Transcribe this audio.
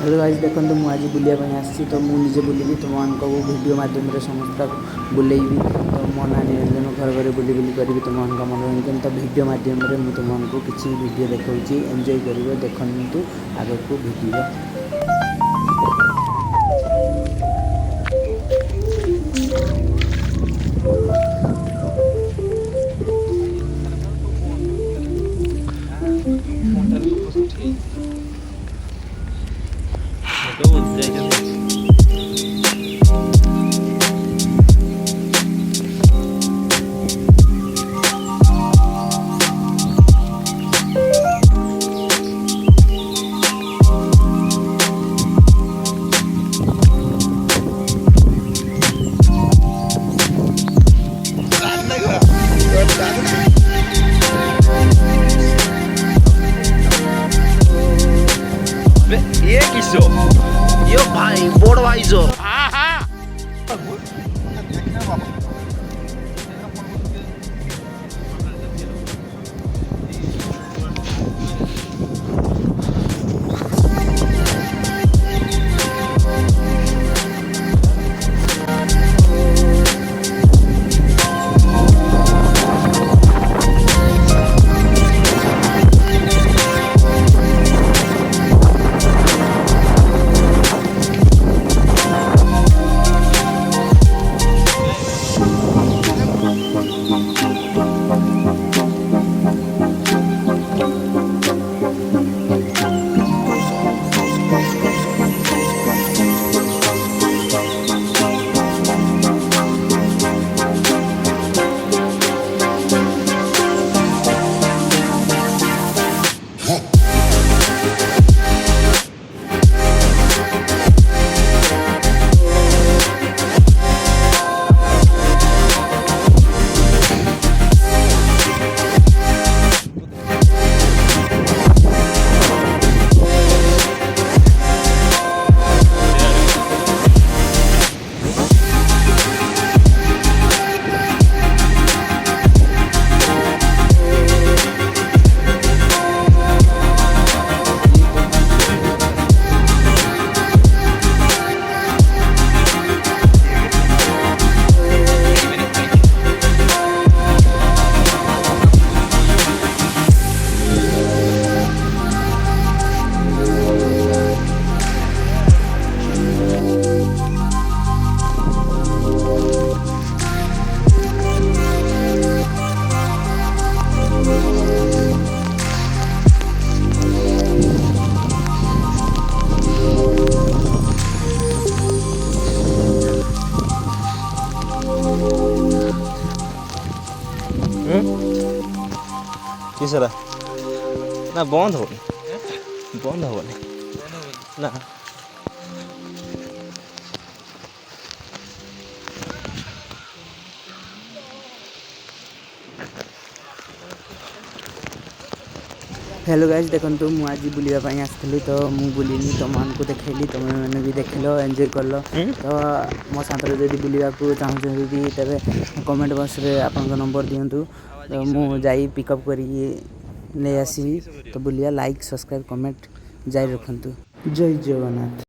Hello guys देखो मुझे आज बुलाया आसी तो मुझे बुलेबी तुमको वीडियो मध्यम समस्त बुलेबी तो मो ना निरंजन घर घर बुली बुली करी तुम मनोरंजन तो वीडियो मध्यम मुझे तुमको किसी वीडियो देखा एंजॉय कर देखु आग को वीडियो ये किसो यो भाई बोर्ड भाई जो किसरा ना बंद हो ना हेलो गाइस देखो मुझे आज बुलावाई आसती तो मुझे बुलिनी तुमको देखली तुम मैंने भी देख एंजॉय कर तो मो साथ जब बुला चाहूँ तेरे कमेंट बॉक्स रे आपन नंबर दिंतु तो मुझे पिकअप कर नहीं आसबि तो बुलिया लाइक सब्सक्राइब कमेंट जारी रखु जय जगन्नाथ।